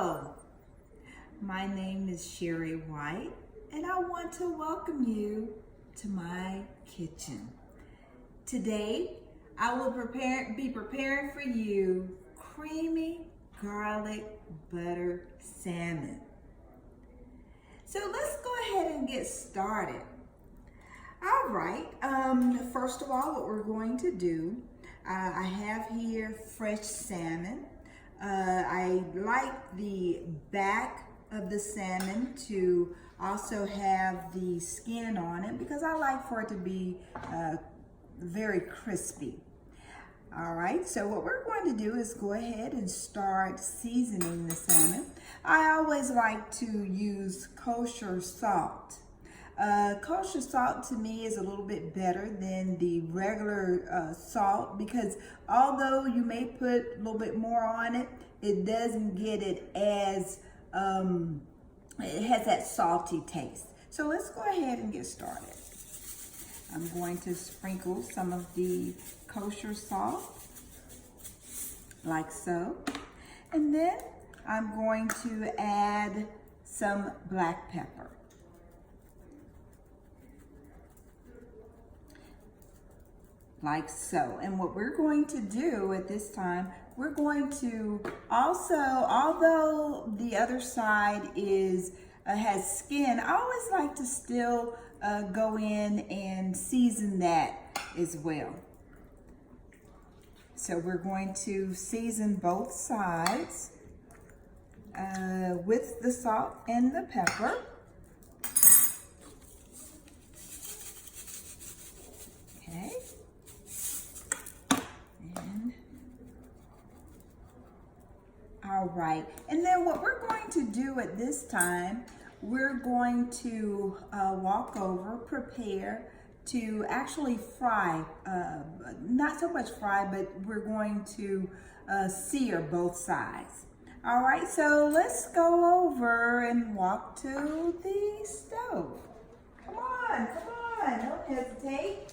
Hello, my name is Sherry White, and I want to welcome you to my kitchen. Today, I will be preparing for you creamy garlic butter salmon. So let's go ahead and get started. All right, first of all, what we're going to do, I have here fresh salmon. I like the back of the salmon to also have the skin on it because I like for it to be very crispy. All right, so what we're going to do is go ahead and start seasoning the salmon. I always like to use kosher salt. Kosher salt to me is a little bit better than the regular salt because although you may put a little bit more on it, it doesn't get it as, it has that salty taste. So let's go ahead and get started. I'm going to sprinkle some of the kosher salt, like so. And then I'm going to add some black pepper. Like so. And what we're going to do at this time, we're going to also, although the other side is has skin, I always like to still go in and season that as well. So we're going to season both sides with the salt and the pepper. Okay. All right, and then what we're going to do at this time, we're going to walk over, prepare to actually fry, not so much fry, but we're going to sear both sides. All right, so let's go over and walk to the stove. Come on, don't hesitate.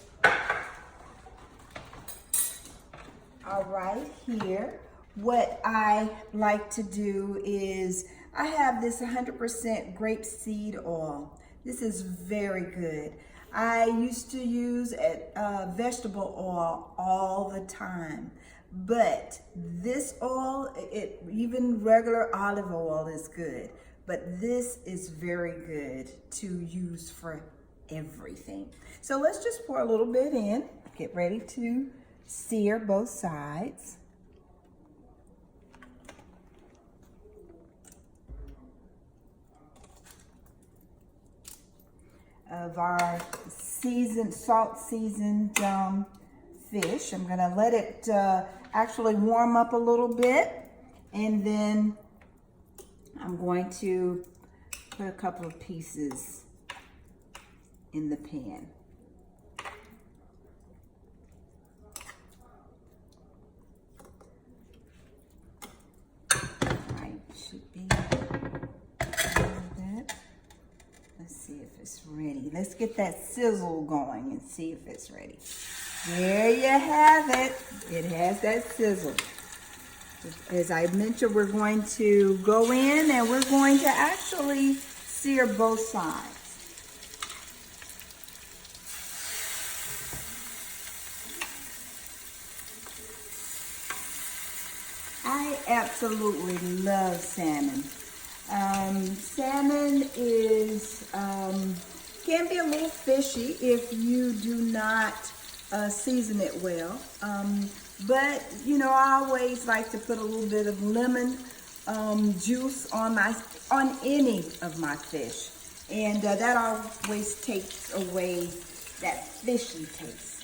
All right, here. What I like to do is I have this 100% grapeseed oil. This is very good. I used to use vegetable oil all the time, but this oil, even regular olive oil is good, but this is very good to use for everything. So let's just pour a little bit in, get ready to sear both sides of our salt seasoned fish. I'm gonna let it actually warm up a little bit, and then I'm going to put a couple of pieces in the pan. Should be a little bit. Let's see if it's ready. Let's get that sizzle going and see if it's ready. There you have it. It has that sizzle. As I mentioned, we're going to go in and we're going to actually sear both sides. I absolutely love salmon. Salmon is can be a little fishy if you do not season it well. But you know, I always like to put a little bit of lemon juice on any of my fish, and that always takes away that fishy taste.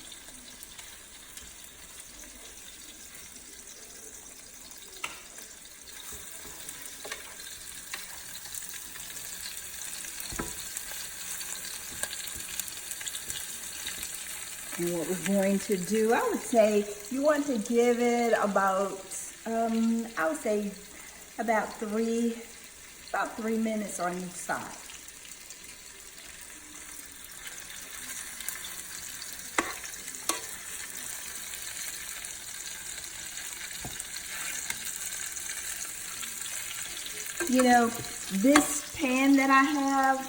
And what we're going to do, I would say you want to give it about, I would say about 3 minutes on each side. You know, this pan that I have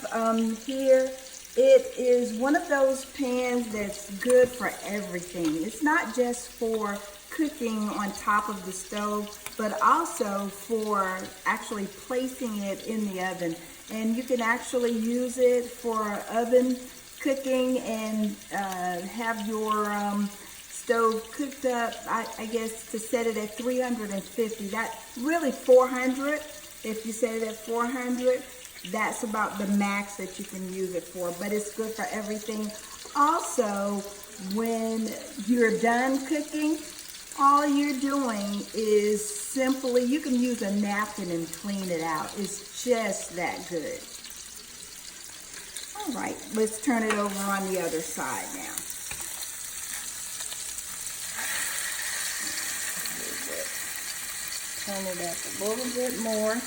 here, it is one of those pans that's good for everything. It's not just for cooking on top of the stove, but also for actually placing it in the oven. And you can actually use it for oven cooking and have your stove cooked up, I guess, to set it at 350. That really 400. If you set it at 400, that's about the max that you can use it for, but it's good for everything. Also, when you're done cooking, all you're doing is simply, you can use a napkin and clean it out. It's just that good. All right, let's turn it over on the other side now. Turn it up a little bit more.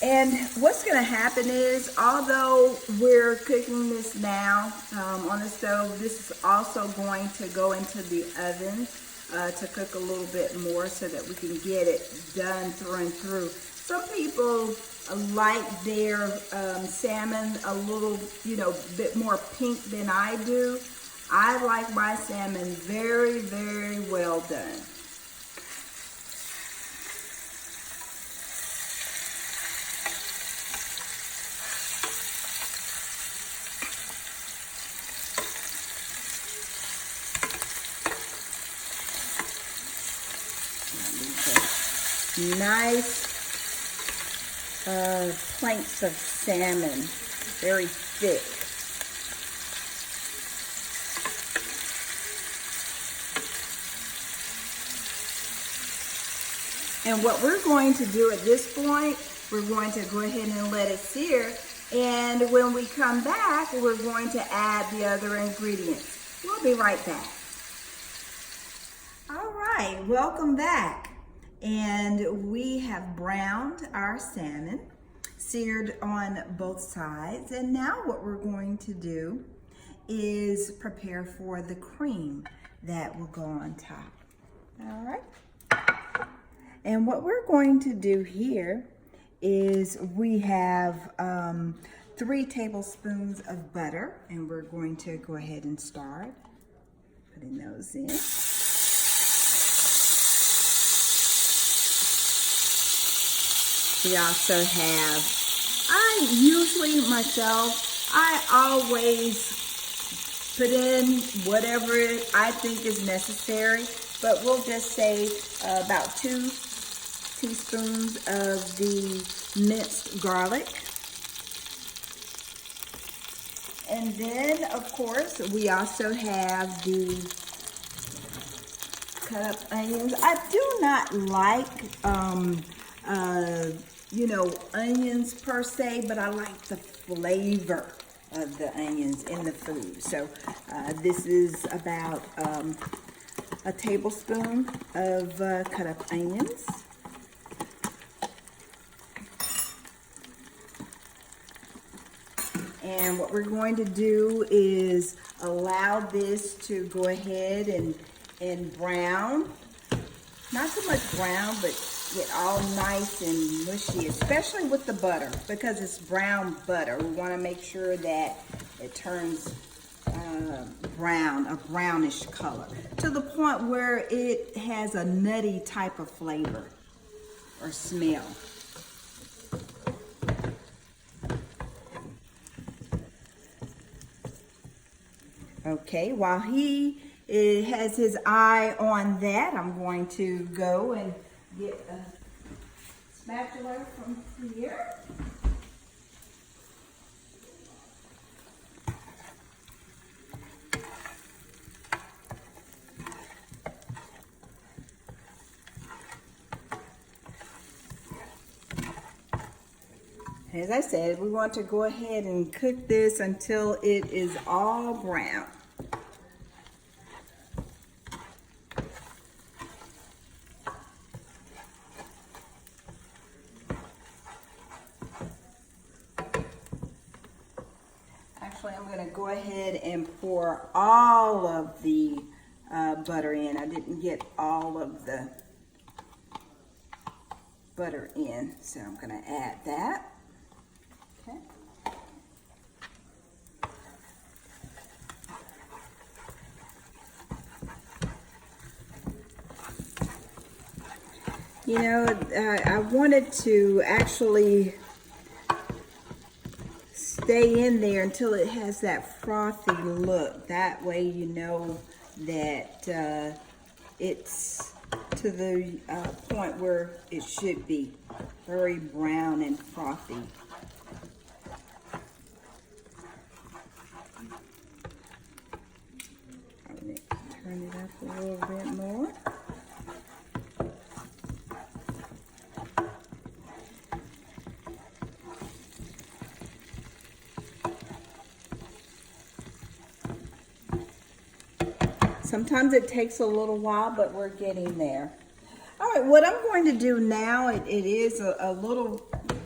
And what's going to happen is, although we're cooking this now on the stove, this is also going to go into the oven to cook a little bit more so that we can get it done through and through. Some people like their salmon a little, bit more pink than I do. I like my salmon very, very well done. Nice planks of salmon, very thick. And what we're going to do at this point, we're going to go ahead and let it sear. And when we come back, we're going to add the other ingredients. We'll be right back. All right, welcome back. And we have browned our salmon, seared on both sides. And now what we're going to do is prepare for the cream that will go on top. All right. And what we're going to do here is we have 3 tablespoons of butter, and we're going to go ahead and start putting those in. We also have, I always put in whatever I think is necessary, but we'll just say about 2 teaspoons of the minced garlic. And then, of course, we also have the cut up onions. I do not like onions per se, but I like the flavor of the onions in the food. So this is about a tablespoon of cut up onions. And what we're going to do is allow this to go ahead and brown. Not so much brown, but get all nice and mushy, especially with the butter, because it's brown butter. We want to make sure that it turns brown, a brownish color, to the point where it has a nutty type of flavor or smell. Okay, while he has his eye on that, I'm going to go and get a spatula from here. As I said, we want to go ahead and cook this until it is all brown. Actually, I'm going to go ahead and pour all of the butter in. I didn't get all of the butter in. So I'm gonna add that. Okay. You know, I wanted to actually stay in there until it has that frothy look. That way you know that it's to the point where it should be, very brown and frothy. I'm going to turn it up a little bit more. Sometimes it takes a little while, but we're getting there. All right, what I'm going to do now, it is a little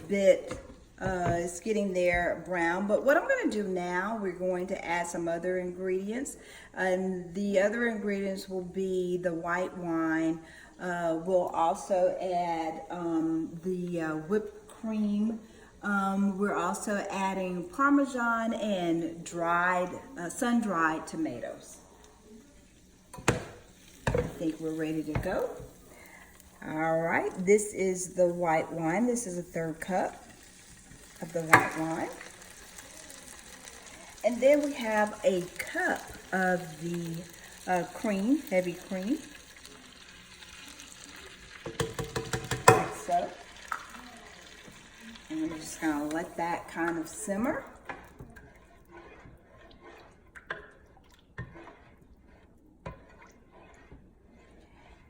bit, it's getting there brown, but what I'm going to do now, we're going to add some other ingredients. And the other ingredients will be the white wine. We'll also add the whipped cream. We're also adding Parmesan and dried, sun-dried tomatoes. I think we're ready to go. All right, this is the white wine. This is a 1/3 cup of the white wine. And then we have a cup of the cream, heavy cream. Like so. And we're just gonna let that kind of simmer.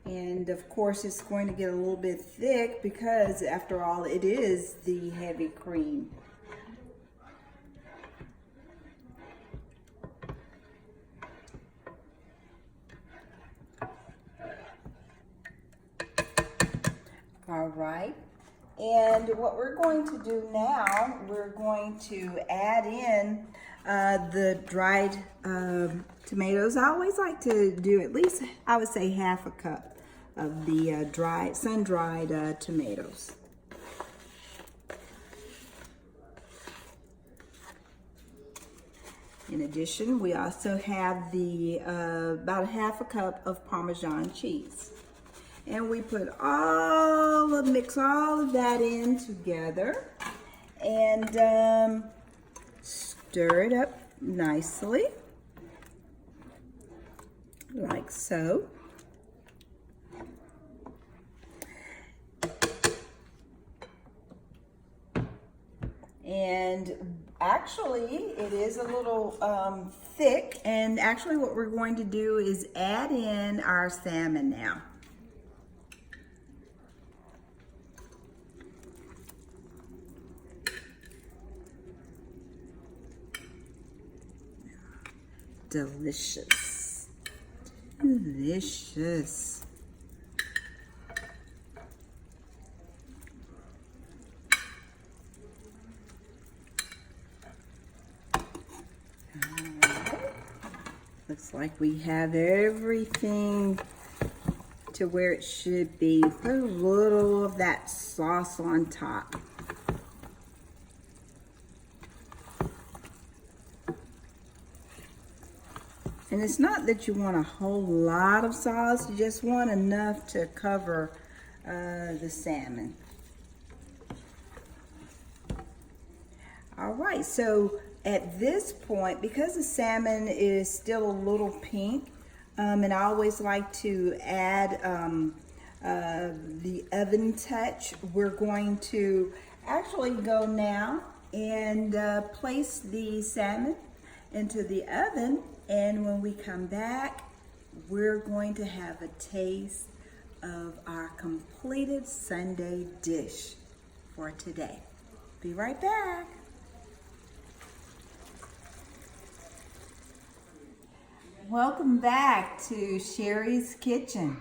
And of course it's going to get a little bit thick because after all it is the heavy cream. All right, and what we're going to do now, we're going to add in the dried tomatoes. I always like to do at least, I would say, 1/2 cup of the dried, sun-dried tomatoes. In addition, we also have the about 1/2 cup of Parmesan cheese. And we put mix all of that in together and stir it up nicely, like so. And actually, it is a little thick, and actually what we're going to do is add in our salmon now. Delicious. Delicious. Looks like we have everything to where it should be. Put a little of that sauce on top. And it's not that you want a whole lot of sauce, you just want enough to cover the salmon. All right, so at this point, because the salmon is still a little pink, and I always like to add the oven touch, we're going to actually go now and place the salmon into the oven. And when we come back, we're going to have a taste of our completed Sunday dish for today. Be right back. Welcome back to Sherry's Kitchen.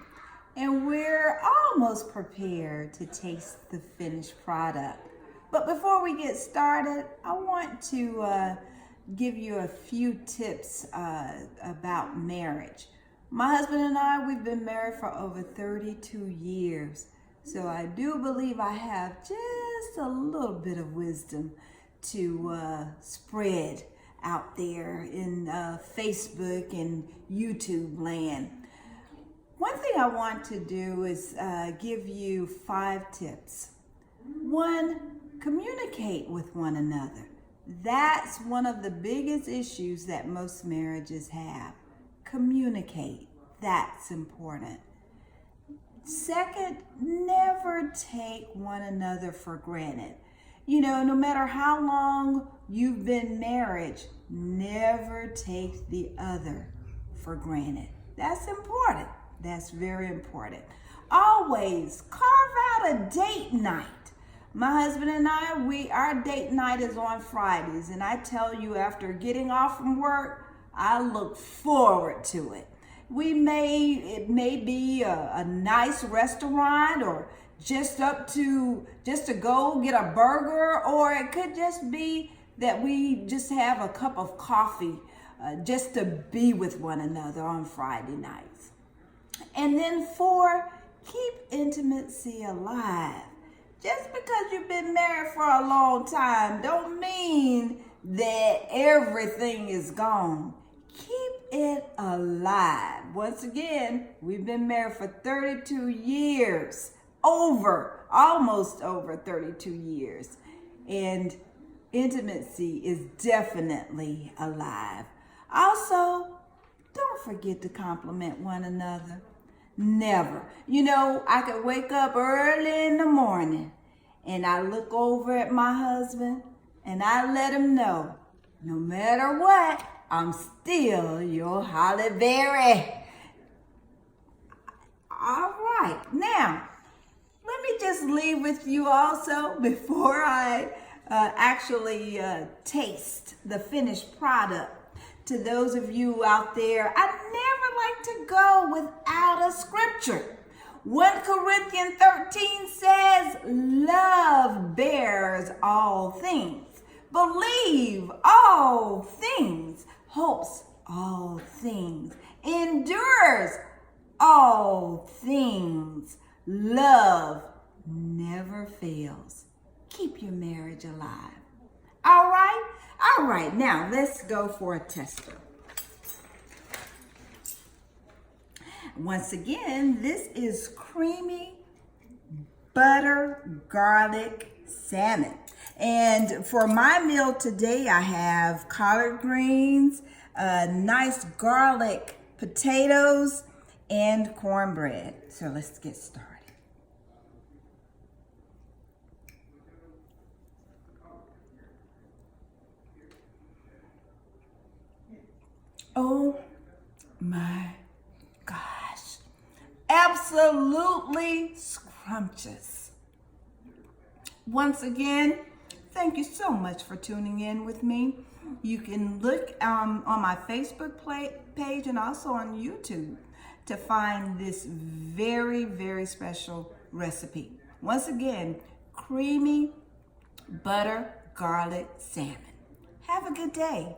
And we're almost prepared to taste the finished product. But before we get started, I want to give you a few tips about marriage. My husband and I, we've been married for over 32 years. So I do believe I have just a little bit of wisdom to spread out there in Facebook and YouTube land. One thing I want to do is give you 5 tips. 1, communicate with one another. That's one of the biggest issues that most marriages have. Communicate. That's important. 2, never take one another for granted. You know, no matter how long you've been married, never take the other for granted. That's important. That's very important. Always carve out a date night. My husband and I, our date night is on Fridays, and I tell you, after getting off from work, I look forward to it. It may be a nice restaurant, or just to go get a burger, or it could just be that we just have a cup of coffee just to be with one another on Friday nights. And then 4, keep intimacy alive. Just because you've been married for a long time don't mean that everything is gone. Keep it alive. Once again, we've been married for 32 years, almost over 32 years. And intimacy is definitely alive. Also, don't forget to compliment one another. Never. You know, I could wake up early in the morning and I look over at my husband and I let him know, no matter what, I'm still your Holly Berry. All right. Now, let me just leave with you also before I actually taste the finished product. To those of you out there, I never like to go without a scripture. 1 Corinthians 13 says, love bears all things, believe all things, hopes all things, endures all things. Love never fails. Keep your marriage alive. All right? All right, now let's go for a tester. Once again, this is creamy butter garlic salmon. And for my meal today, I have collard greens, nice garlic potatoes, and cornbread. So let's get started. Oh my gosh, absolutely scrumptious. Once again, thank you so much for tuning in with me. You can look on my Facebook page and also on YouTube to find this very, very special recipe. Once again, creamy butter garlic salmon. Have a good day.